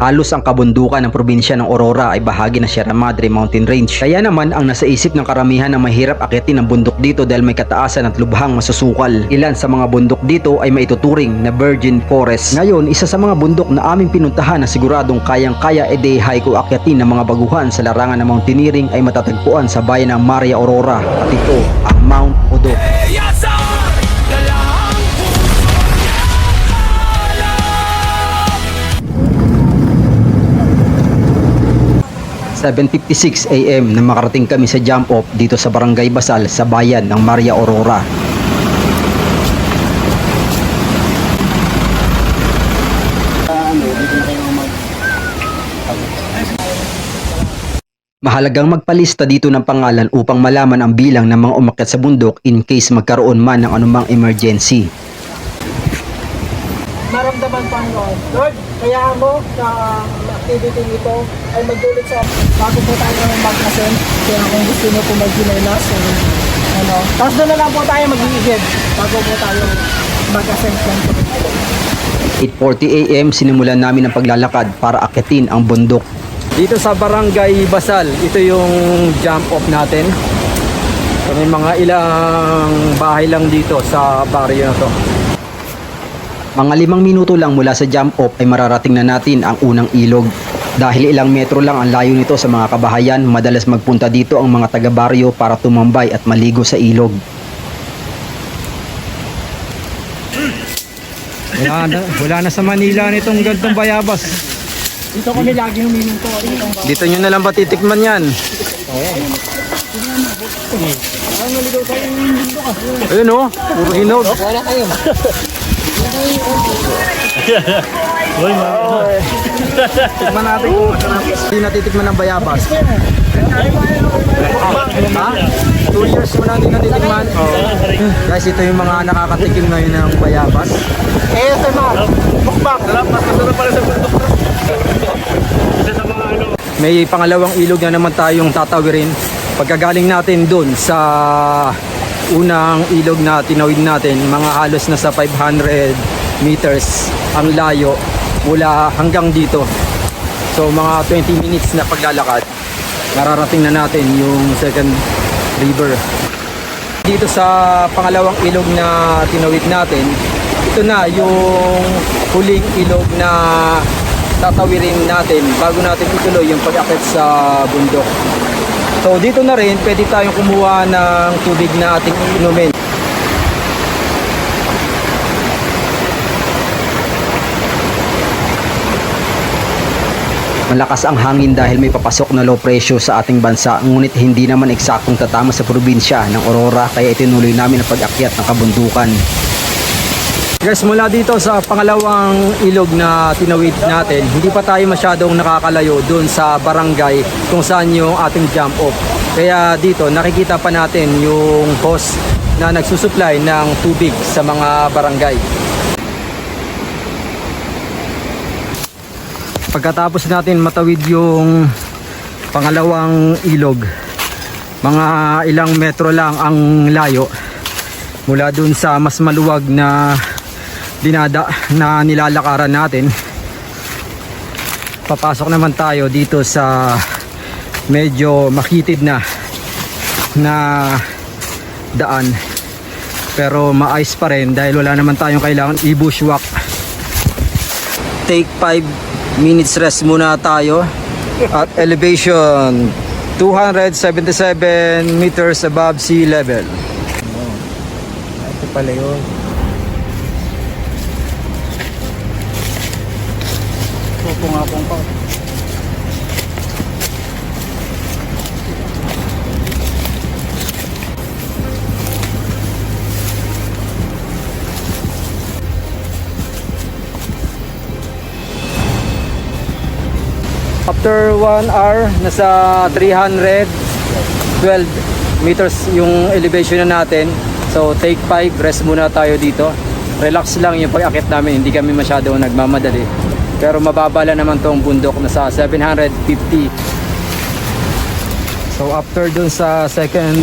Halos ang kabundukan ng probinsya ng Aurora ay bahagi ng Sierra Madre Mountain Range. Kaya naman ang nasa isip ng karamihan na mahirap akitin ang bundok dito dahil may kataasan at lubhang masusukal. Ilan sa mga bundok dito ay maituturing na virgin forest. Ngayon, isa sa mga bundok na aming pinuntahan na siguradong kayang-kaya hike o akyatin ng mga baguhan sa larangan ng mountaineering ay matatagpuan sa bayan ng Maria Aurora at ito ang Mount Odo. 7:56 AM na makarating kami sa jump off dito sa Barangay Basal sa bayan ng Maria Aurora. Mahalagang magpalista dito ng pangalan upang malaman ang bilang ng mga umakyat sa bundok in case magkaroon man ng anumang emergency. Naramdaman pa noon, Lord, kaya mo sa activity nito ay magdulot sa bago po tayo ng mag-ascend. Kaya kung gusto nyo po mag-ginelas, tapos doon na lang po tayo mag-iigib bago po tayo mag-ascend. 8:40 AM sinimulan namin ang paglalakad para akyatin ang bundok. Dito sa Barangay Basal, ito yung jump off natin. So, may mga ilang bahay lang dito sa baryo na to. Mga 5 minuto lang mula sa jump off ay mararating na natin ang unang ilog. Dahil ilang metro lang ang layo nito sa mga kabahayan, madalas magpunta dito ang mga taga-baryo para tumambay at maligo sa ilog. Wala na sa Manila nitong gantong bayabas. Dito kami lagi humihinto. Dito nyo na lang ba titikman yan? Ayun o, puro hinog. Wala kayo. Tikman natin kung masarap. Hindi natitikman ng bayabas. Ha? 2 years mo natin natitikman. Guys, ito yung mga nakakatikim ngayon ng bayabas. ASMR. Bukbang. May pangalawang ilog na naman tayong tatawirin. Pagkagaling natin dun sa unang ilog na tinawid natin, mga halos na sa 500 meters ang layo mula hanggang dito. So mga 20 minutes na paglalakad, mararating na natin yung second river. Dito sa pangalawang ilog na tinawid natin, ito na yung huling ilog na tatawirin natin bago natin ituloy yung pag-akit sa bundok. So dito na rin pwede tayong kumuha ng tubig na ating inumin. Malakas ang hangin dahil may papasok na low pressure sa ating bansa, ngunit hindi naman eksaktong tatama sa probinsya ng Aurora, kaya itinuloy namin ang pag-akyat ng kabundukan. Guys, mula dito sa pangalawang ilog na tinawid natin, hindi pa tayo masyadong nakakalayo doon sa barangay kung saan yung ating jump off. Kaya dito nakikita pa natin yung hose na nagsusupply ng tubig sa mga barangay. Pagkatapos natin matawid yung pangalawang ilog, mga ilang metro lang ang layo mula dun sa mas maluwag na nilalakaran natin. Papasok naman tayo dito sa medyo makitid na daan, pero maayos pa rin dahil wala naman tayong kailangan i-bushwalk. Take 5 minutes rest muna tayo at elevation 277 meters above sea level. Ito pala yun. Pungapong pa. After 1 hour, nasa 312 meters yung elevation na natin. So take 5, rest muna tayo dito. Relax lang yung pag-akit namin, hindi kami masyadong nagmamadali. Pero mababala naman tong bundok na sa 750. So after dun sa second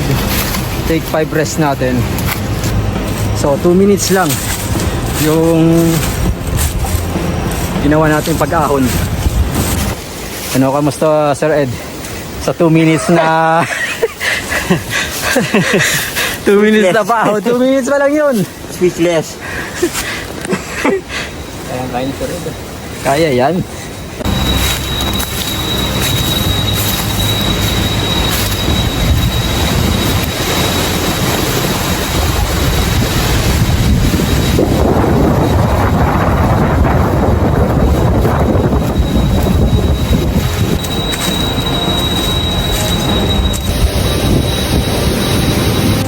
take 5 rest natin, so 2 minutes lang yung ginawa natin pag-ahon. Ano, kamusta Sir Ed? Sa 2 minutes na 2 minutes na pa. 2 minutes pa lang yun. Speechless. Kaya yan.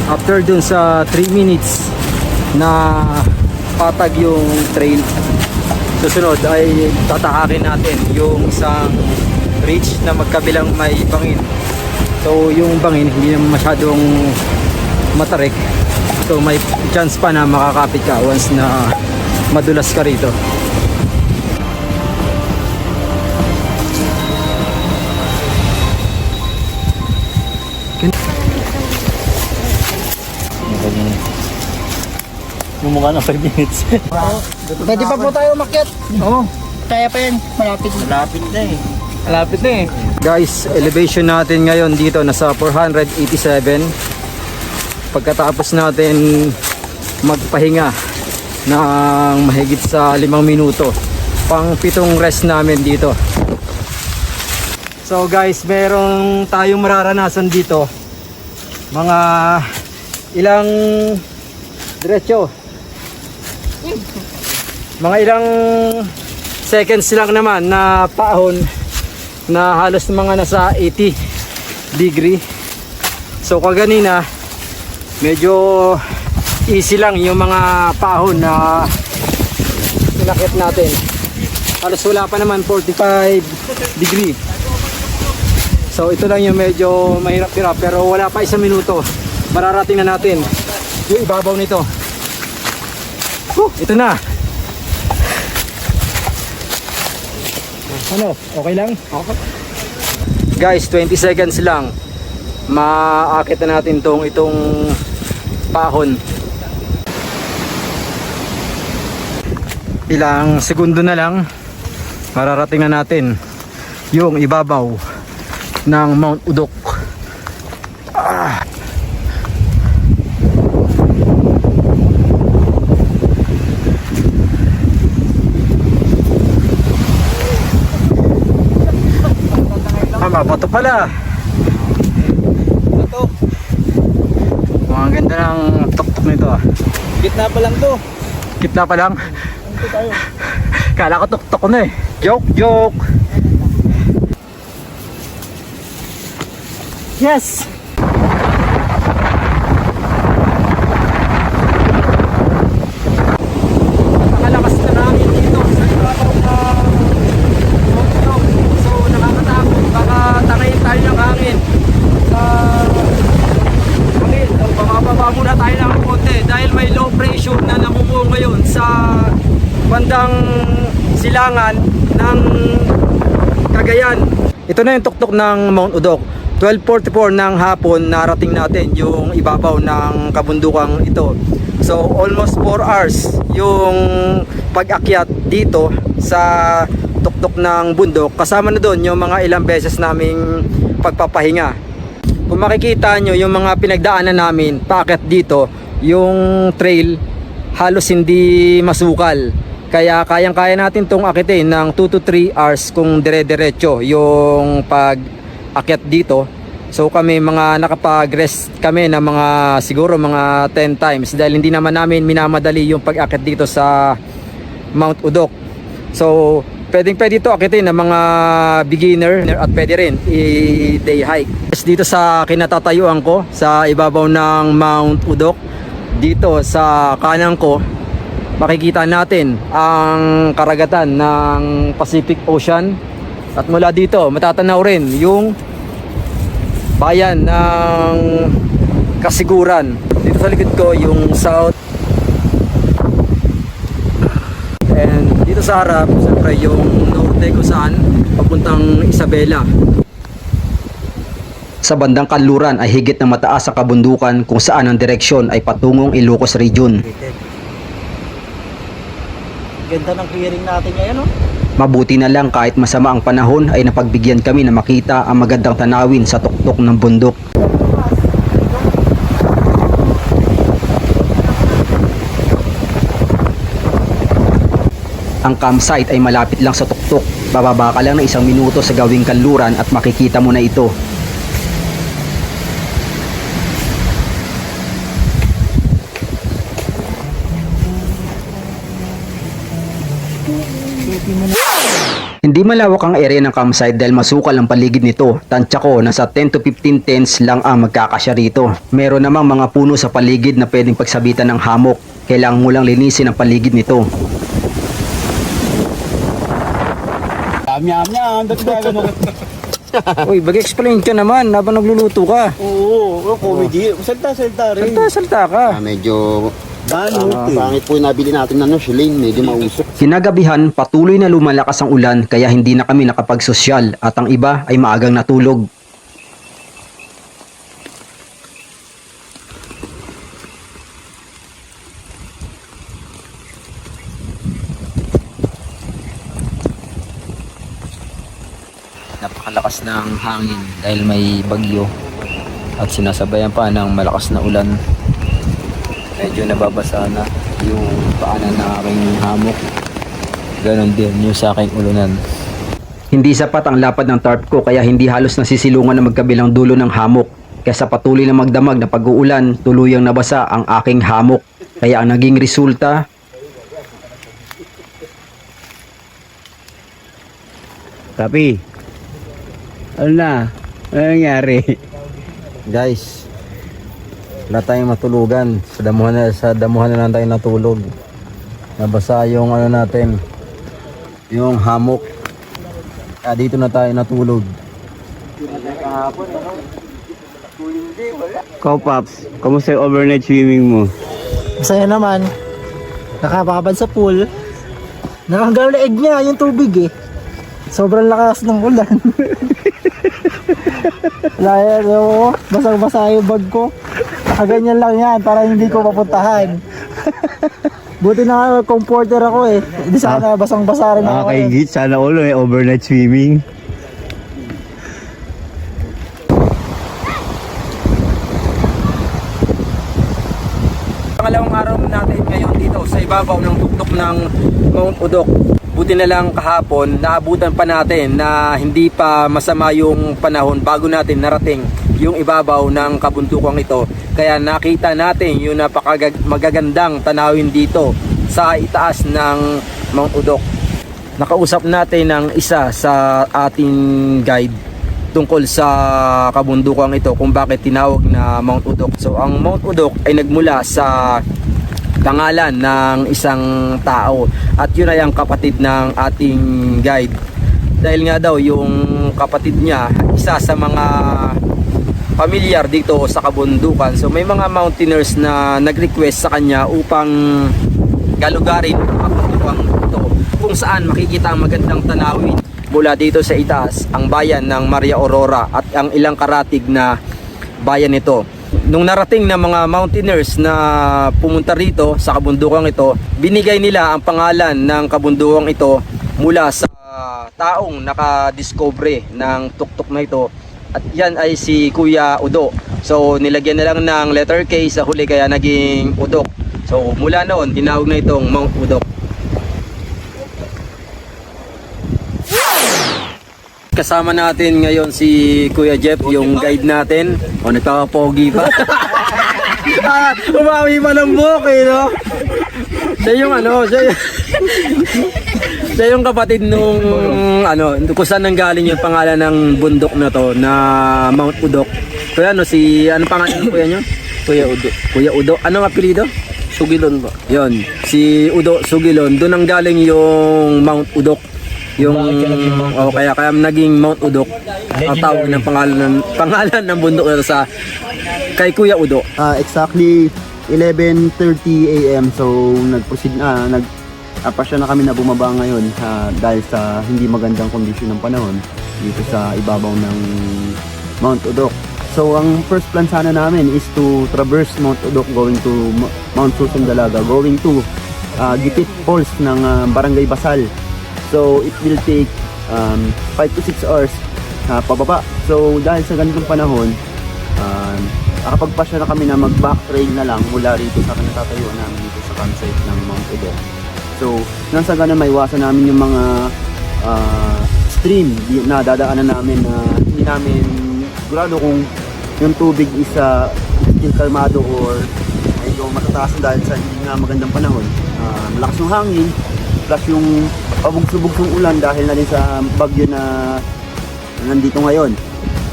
After dun sa 3 minutes na patag yung trail, susunod ay tatakakin natin yung isang ridge na magkabilang may bangin. So yung bangin hindi naman masyadong matarik, so may chance pa na makakapit ka once na madulas ka rito. Yung mukha ng 5 minutes. Pwede pa po tayo umakyat. Oo. Kaya pa yan. Malapit. Malapit na eh. Malapit na eh. Guys, elevation natin ngayon dito nasa 487. Pagkatapos natin magpahinga ng mahigit sa 5 minuto, pang 7 rest namin dito. So guys, meron tayong mararanasan dito. Mga ilang diretso. Mga ilang seconds lang naman na paahon na halos mga nasa 80 degree. So kaganina medyo easy lang yung mga paahon na inakit natin. Halos wala pa naman 45 degree. So ito lang yung medyo mahirap-hirap, pero wala pa 1 minuto. Mararating na natin yung ibabaw nito. Ito na. Ano? Okay lang? Okay. Guys, 20 seconds lang. Maakit na natin itong pahon. Ilang segundo na lang, mararating na natin yung ibabaw ng Mount Udok. Mabato pala. Ito. Ang ganda ng tuktok nito ah. Gitna pa lang to. Gitna pa lang. Ito tayo. Kala ko tuktok na eh. Joke. Yes! Nakalakas na namin dito sa ibabaw ng Mount Udok. So nakakatakot. Baka tangayin tayo ng hangin. Sa hangin. So bababa muna tayo ng konti dahil may low pressure na namumuo ngayon sa bandang silangan ng Cagayan. Ito na yung tuktok ng Mount Udok. 12:44 ng hapon narating natin yung ibabaw ng kabundukang ito. So almost 4 hours yung pag-akyat dito sa tuktok ng bundok. Kasama na doon yung mga ilang beses naming pagpapahinga. Kung makikita nyo yung mga pinagdaanan namin paakyat dito, yung trail halos hindi masukal. Kaya kayang-kaya natin tong akitin ng 2 to 3 hours kung dire-diretso yung pag-akyat dito. So kami mga nakapag-rest kami na mga siguro mga 10 times dahil hindi naman namin minamadali yung pag-akyat dito sa Mount Udok. So pwede ito akitin ng mga beginner at pwede rin i-day hike. Dito sa kinatatayuan ko sa ibabaw ng Mount Udok, dito sa kanan ko makikita natin ang karagatan ng Pacific Ocean, at mula dito matatanaw rin yung bayan ng Kasiguran. Dito sa likod ko yung South, and dito sa harap siyempre yung Norte kung saan papuntang Isabela. Sa bandang kanluran ay higit na mataas ang kabundukan kung saan ang direksyon ay patungong Ilocos Region. Ganda ng clearing natin ngayon, oh. Mabuti na lang kahit masama ang panahon ay napagbigyan kami na makita ang magandang tanawin sa tuktok ng bundok. Ang campsite ay malapit lang sa tuktok. Bababa ka lang ng 1 minuto sa gawing kanluran at makikita mo na ito. Hindi malawak ang area ng campsite dahil masukal ang paligid nito. Tansya ko, nasa 10 to 15 tents lang ang magkakasya rito. Meron namang mga puno sa paligid na pwedeng pagsabitan ng hammock. Kailangan mo lang linisin ang paligid nito. Yam, dati ba gano'n? Uy, bag-explain ka naman habang nagluluto ka. Oo, comedy. Salta rin. Salta ka. Medyo Gano'n? pangit po yung nabili natin ng shilling, medyo mausok. Kinagabihan, patuloy na lumalakas ang ulan kaya hindi na kami nakapagsosyal at ang iba ay maagang natulog. Napakalakas ng hangin dahil may bagyo at sinasabayan pa ng malakas na ulan. Medyo nababasa na yung paanan ng aking hammock. Ganon din yung sa aking ulunan. Hindi sapat ang lapad ng tarp ko kaya hindi halos nasisilungan na magkabilang dulo ng hammock. Kaya sa patuloy na magdamag na pag-uulan, tuluyang nabasa ang aking hammock. Kaya ang naging resulta, Tapi, ano na? Ano nangyari? guys, wala tayong matulugan. Sa damuhan na lang tayo natulog. Nabasa yung ano natin, yung hammock. Dito na tayo natulog. Ikaw, Paps, kamusta yung overnight swimming mo? Masaya naman. Nakapakabad sa pool. Nakanggal na egg niya, yung tubig eh. Sobrang lakas ng ulan. Laya, so, basang-basa yung bag ko. Nakaganyan lang yan para hindi ko mapuntahan. Buti na nga comforter ako eh. Hindi sana basang-basa rin ako eh. Nakakaingit, sana all may overnight swimming. Pangalawang araw natin ngayon dito sa ibabaw ng tuktok ng Mount Udok. Buti na lang kahapon, naabutan pa natin na hindi pa masama yung panahon bago natin narating yung ibabaw ng kabundukang ito. Kaya nakita natin yung magagandang tanawin dito sa itaas ng Mount Udok. Nakausap natin ng isa sa ating guide tungkol sa kabundukang ito kung bakit tinawag na Mount Udok. So ang Mount Udok ay nagmula sa pangalan ng isang tao at yun ay ang kapatid ng ating guide. Dahil nga daw yung kapatid niya isa sa mga pamilyar dito sa kabundukan. So may mga mountaineers na nag-request sa kanya upang galugarin ang kabundukang ito kung saan makikita ang magandang tanawin mula dito sa itaas, ang bayan ng Maria Aurora at ang ilang karatig na bayan nito. Nung narating ng mga mountaineers na pumunta rito sa kabundukang ito, binigay nila ang pangalan ng kabundukang ito mula sa taong nakadiscovery ng tuktok na ito. At yan ay si Kuya Udo. So nilagyan na lang ng letter K sa huli kaya naging Udok. So mula noon tinawag na itong Mount Udok. Kasama natin ngayon si Kuya Jeff, yung guide natin. O, nagkakapogi pa. Umawi pa ng buhok eh, no? Siya yung ano, siya yung kapatid nung ano, kung saan nanggaling yung pangalan ng bundok na to, na Mount Udok. Kuya, ano, ano pangalan ng kuya nyo? Kuya Udo. Kuya Udo. Anong apelido? Sugilon ba? Yon, si Udo Sugilon. Doon ang galing yung Mount Udok. Yung kaya naging Mount Udok ang tawag ng pangalan ng bundok na sa kay Kuya Udo. Exactly 11:30 AM, so nag-proceed nagpasya na kami na bumaba ngayon dahil sa hindi magandang kondisyon ng panahon dito sa ibabaw ng Mount Udok. So ang first plan sana namin is to traverse Mount Udok going to Mount Susong Dalaga, going to Gipit Falls ng Barangay Basal. So it will take 5 to 6 hours pababa. So dahil sa ganitong panahon, nakapagpasya na kami na mag-backtrail na lang mula rito sa natatayuan namin dito sa campsite ng Mount Eden. So nang sa ganun maiwasan namin yung mga stream na dadaanan namin na hindi namin sigurado kung yung tubig is still kalmado or medyo matataas dahil sa hindi nga magandang panahon. Malakas yung hangin plus yung pabugsubog-bugsong ulan dahil na din sa bagyo na nandito ngayon.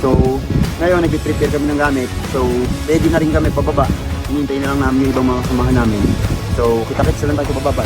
So ngayon nag-prepare kami ng gamit. So ready na rin kami pababa. Hinihintay na lang namin yung ibang mga kasamahan namin. So kita-kits na lang tayo pababa.